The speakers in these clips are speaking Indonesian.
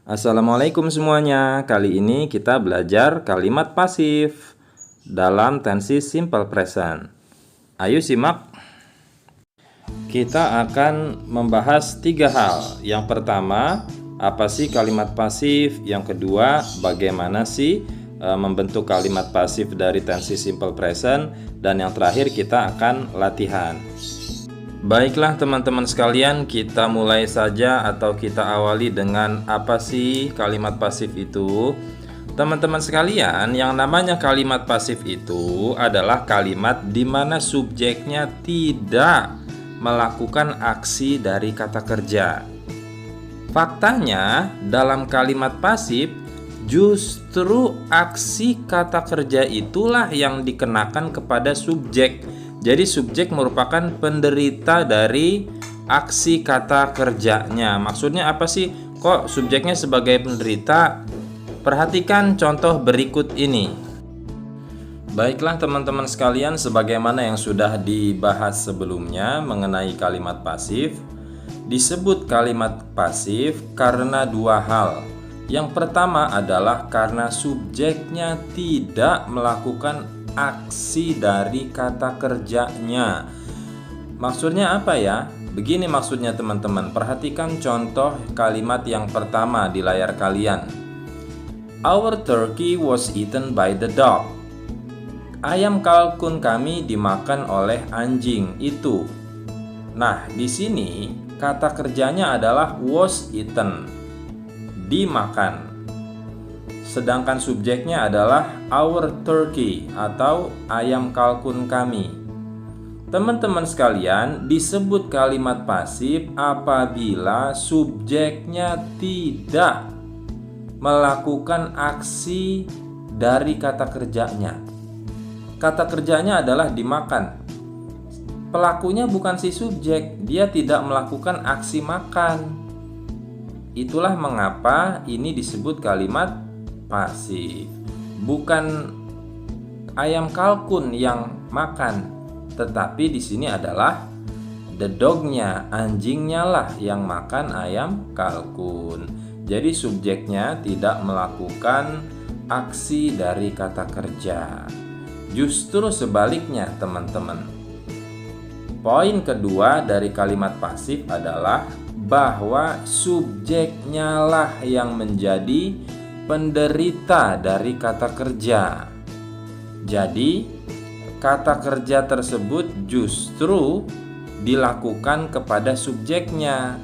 Assalamualaikum semuanya. Kali ini kita belajar kalimat pasif dalam tensi simple present. Ayo simak. Kita akan membahas 3 hal. Yang pertama, apa sih kalimat pasif? Yang kedua, bagaimana sih membentuk kalimat pasif dari tensi simple present? Dan yang terakhir, kita akan latihan. Baiklah teman-teman sekalian, kita mulai saja atau kita awali dengan apa sih kalimat pasif itu? Teman-teman sekalian, yang namanya kalimat pasif itu adalah kalimat di mana subjeknya tidak melakukan aksi dari kata kerja. Faktanya, dalam kalimat pasif justru aksi kata kerja itulah yang dikenakan kepada subjek. Jadi subjek merupakan penderita dari aksi kata kerjanya. Maksudnya apa sih? Kok subjeknya sebagai penderita? Perhatikan contoh berikut ini. Baiklah teman-teman sekalian, sebagaimana yang sudah dibahas sebelumnya mengenai kalimat pasif, disebut kalimat pasif karena 2 hal. Yang pertama adalah karena subjeknya tidak melakukan aksi dari kata kerjanya. Maksudnya apa ya? Begini maksudnya teman-teman. Perhatikan contoh kalimat yang pertama di layar kalian. Our turkey was eaten by the dog. Ayam kalkun kami dimakan oleh anjing itu. Nah, di sini kata kerjanya adalah was eaten, dimakan. Sedangkan subjeknya adalah our turkey atau ayam kalkun kami. Teman-teman sekalian, disebut kalimat pasif apabila subjeknya tidak melakukan aksi dari kata kerjanya. Kata kerjanya adalah dimakan. Pelakunya bukan si subjek, dia tidak melakukan aksi makan. Itulah mengapa ini disebut kalimat pasif. Bukan ayam kalkun yang makan, tetapi di sini adalah the dog-nya, anjingnya lah yang makan ayam kalkun. Jadi subjeknya tidak melakukan aksi dari kata kerja. Justru sebaliknya teman-teman. Poin kedua dari kalimat pasif adalah bahwa subjeknya lah yang menjadi penderita dari kata kerja. Jadi, kata kerja tersebut justru dilakukan kepada subjeknya.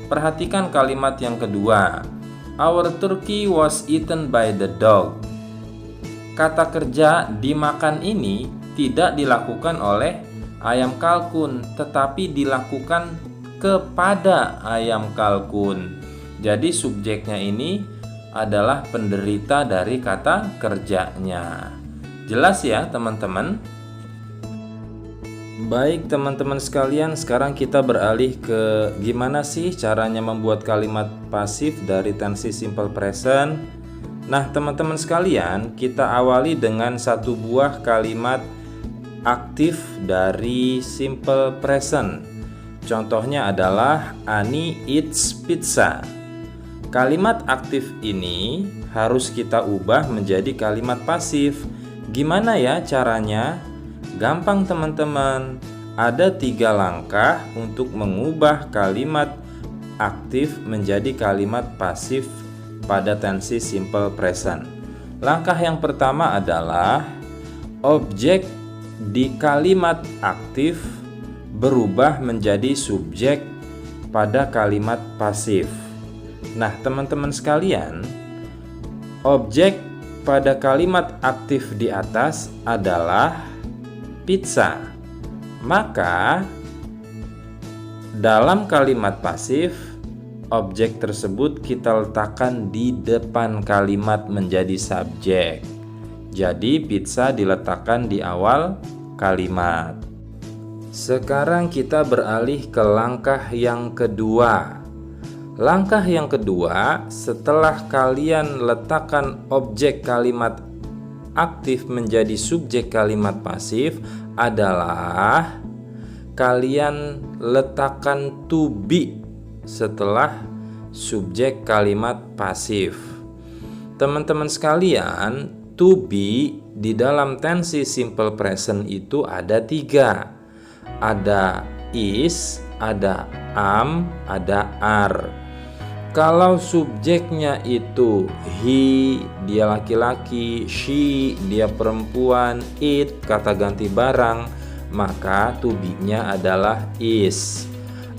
Perhatikan kalimat yang kedua. Our turkey was eaten by the dog. Kata kerja dimakan ini tidak dilakukan oleh ayam kalkun, tetapi dilakukan kepada ayam kalkun. Jadi subjeknya ini adalah penderita dari kata kerjanya. Jelas ya teman-teman? Baik teman-teman sekalian, sekarang kita beralih ke gimana sih caranya membuat kalimat pasif dari tensi simple present. Nah teman-teman sekalian, kita awali dengan satu buah kalimat aktif dari simple present. Contohnya adalah Ani eats pizza. Kalimat aktif ini harus kita ubah menjadi kalimat pasif. Gimana ya caranya? Gampang teman-teman. Ada 3 langkah untuk mengubah kalimat aktif menjadi kalimat pasif pada tensi simple present. Langkah yang pertama adalah objek di kalimat aktif berubah menjadi subjek pada kalimat pasif. Nah, teman-teman sekalian, objek pada kalimat aktif di atas adalah pizza. Maka, dalam kalimat pasif, objek tersebut kita letakkan di depan kalimat menjadi subjek. Jadi, pizza diletakkan di awal kalimat. Sekarang kita beralih ke langkah yang kedua. Langkah yang kedua, setelah kalian letakkan objek kalimat aktif menjadi subjek kalimat pasif, adalah kalian letakkan to be setelah subjek kalimat pasif. Teman-teman sekalian, to be di dalam tensi simple present itu ada 3. Ada is, ada am, ada are. Kalau subjeknya itu he, dia laki-laki, she, dia perempuan, it, kata ganti barang, maka to be-nya adalah is.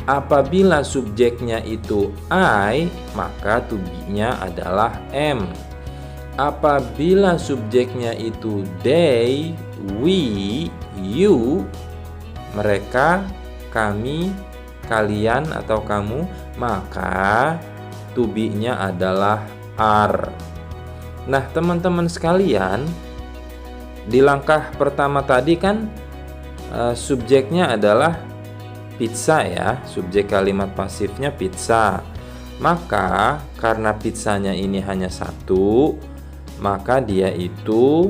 Apabila subjeknya itu I, maka to be-nya adalah am. Apabila subjeknya itu they, we, you, mereka, kami, kalian atau kamu, maka to be-nya adalah are. Nah, teman-teman sekalian, di langkah pertama tadi kan subjeknya adalah pizza ya, subjek kalimat pasifnya pizza. Maka karena pizzanya ini hanya 1, maka dia itu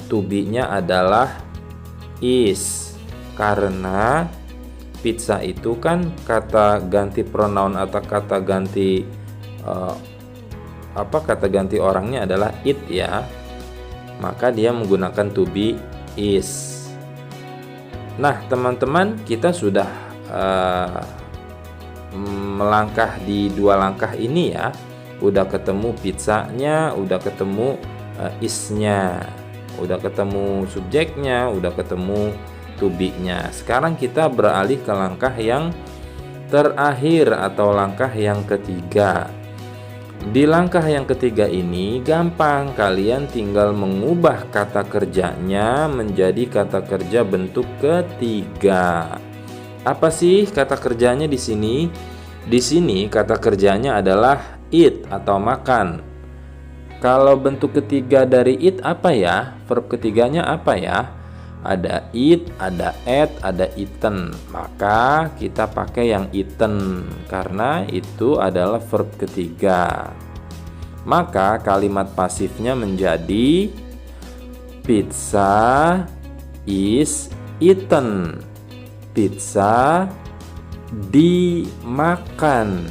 to be-nya adalah is. Karena pizza itu kan kata ganti pronoun atau kata ganti kata ganti orangnya adalah it ya. Maka dia menggunakan to be is. Nah, teman-teman, kita sudah melangkah di 2 langkah ini ya. Udah ketemu pizzanya, udah ketemu is-nya, udah ketemu subjeknya, udah ketemu to be-nya. Sekarang kita beralih ke langkah yang terakhir atau langkah yang ketiga. Di langkah yang ketiga ini gampang, kalian tinggal mengubah kata kerjanya menjadi kata kerja bentuk ketiga. Apa sih kata kerjanya di sini? Di sini kata kerjanya adalah eat atau makan. Kalau bentuk ketiga dari eat apa ya? Verb ketiganya apa ya? Ada eat, ada ate, ada eaten. Maka kita pakai yang eaten karena itu adalah verb ketiga. Maka kalimat pasifnya menjadi pizza is eaten. Pizza dimakan.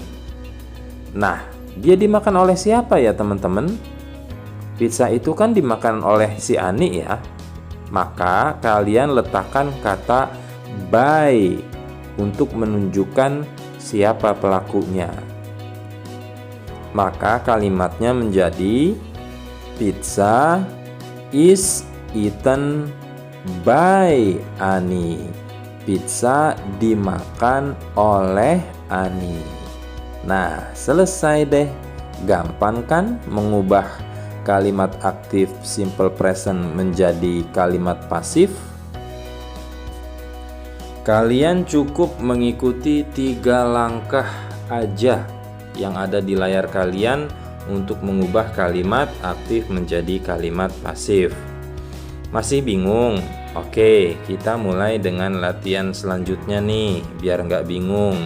Nah, dia dimakan oleh siapa ya teman-teman? Pizza itu kan dimakan oleh si Ani ya. Maka kalian letakkan kata by untuk menunjukkan siapa pelakunya. Maka kalimatnya menjadi pizza is eaten by Ani. Pizza dimakan oleh Ani. Nah, selesai deh. Gampang kan mengubah kalimat aktif simple present menjadi kalimat pasif? Kalian cukup mengikuti 3 langkah aja yang ada di layar kalian untuk mengubah kalimat aktif menjadi kalimat pasif. Masih bingung? Oke, kita mulai dengan latihan selanjutnya nih, biar nggak bingung.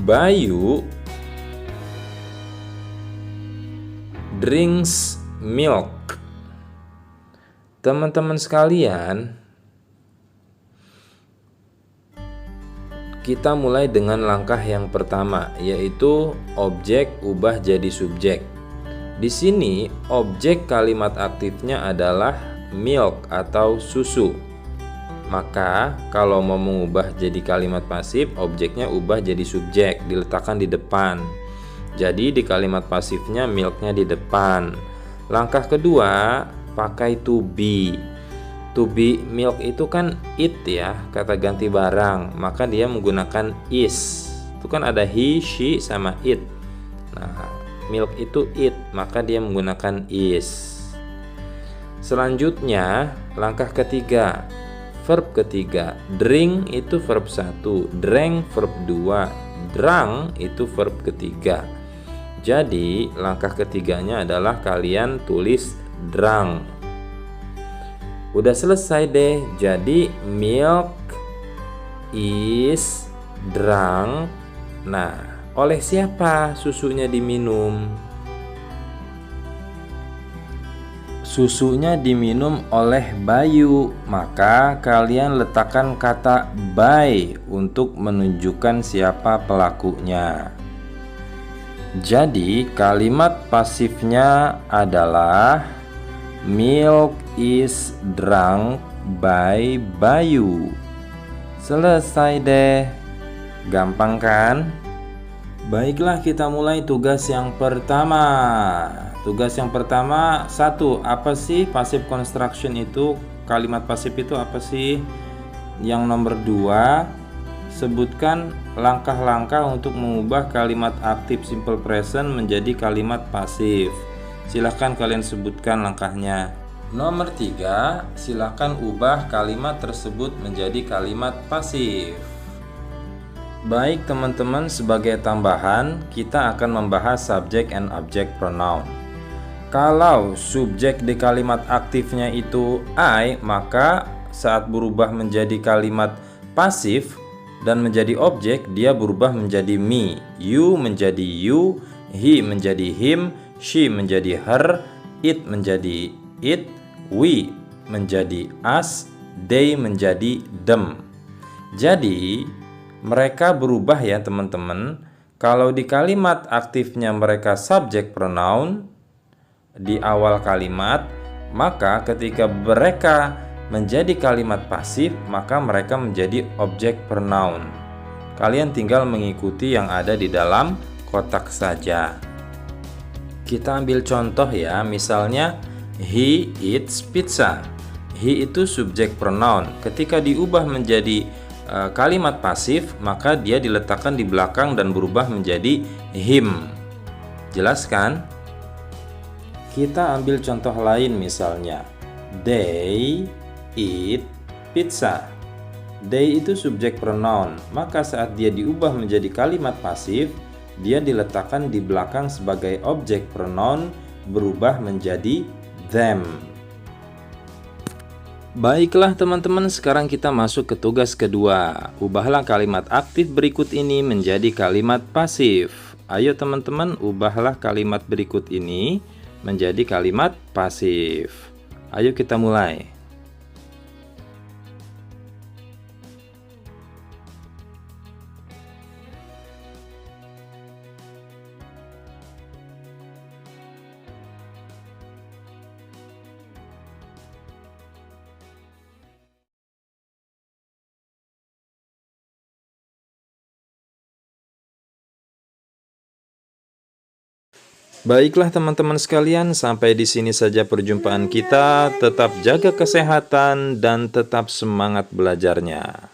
Bayu drinks milk. Teman-teman sekalian, kita mulai dengan langkah yang pertama, yaitu objek ubah jadi subjek. Di sini objek kalimat aktifnya adalah milk atau susu. Maka kalau mau mengubah jadi kalimat pasif, objeknya ubah jadi subjek, diletakkan di depan. Jadi di kalimat pasifnya milknya di depan. Langkah kedua, pakai to be. To be milk itu kan it ya, kata ganti barang. Maka dia menggunakan is. Itu kan ada he, she, sama it. Nah, milk itu it, maka dia menggunakan is. Selanjutnya, langkah ketiga, verb ketiga. Drink itu verb 1, drank verb 2, drunk itu verb ketiga. Jadi langkah ketiganya adalah kalian tulis drunk. Udah selesai deh. Jadi milk is drunk. Nah, oleh siapa susunya diminum? Susunya diminum oleh Bayu, maka kalian letakkan kata by untuk menunjukkan siapa pelakunya. Jadi kalimat pasifnya adalah milk is drunk by Bayu. Selesai deh. Gampang kan? Baiklah, kita mulai tugas yang pertama. Tugas yang pertama, 1. Apa sih passive construction itu? Kalimat pasif itu apa sih? Yang nomor 2, sebutkan langkah-langkah untuk mengubah kalimat aktif simple present menjadi kalimat pasif. Silahkan kalian sebutkan langkahnya. Nomor 3, silahkan ubah kalimat tersebut menjadi kalimat pasif. Baik teman-teman, sebagai tambahan kita akan membahas subject and object pronoun. Kalau subjek di kalimat aktifnya itu I, maka saat berubah menjadi kalimat pasif dan menjadi objek, dia berubah menjadi me. You menjadi you, he menjadi him, she menjadi her, it menjadi it, we menjadi us, they menjadi them. Jadi mereka berubah ya teman-teman. Kalau di kalimat aktifnya mereka subjek pronoun di awal kalimat, maka ketika mereka menjadi kalimat pasif, maka mereka menjadi objek pronoun. Kalian tinggal mengikuti yang ada di dalam kotak saja. Kita ambil contoh ya, misalnya he eats pizza. He itu subjek pronoun. Ketika diubah menjadi kalimat pasif, maka dia diletakkan di belakang dan berubah menjadi him. Jelas kan? Kita ambil contoh lain, misalnya they eat pizza. They itu subjek pronoun, maka saat dia diubah menjadi kalimat pasif, dia diletakkan di belakang sebagai objek pronoun, berubah menjadi them. Baiklah teman-teman, sekarang kita masuk ke tugas kedua. Ubahlah kalimat aktif berikut ini menjadi kalimat pasif. Ayo teman-teman, ubahlah kalimat berikut ini menjadi kalimat pasif. Ayo kita mulai. Baiklah teman-teman sekalian, sampai di sini saja perjumpaan kita. Tetap jaga kesehatan dan tetap semangat belajarnya.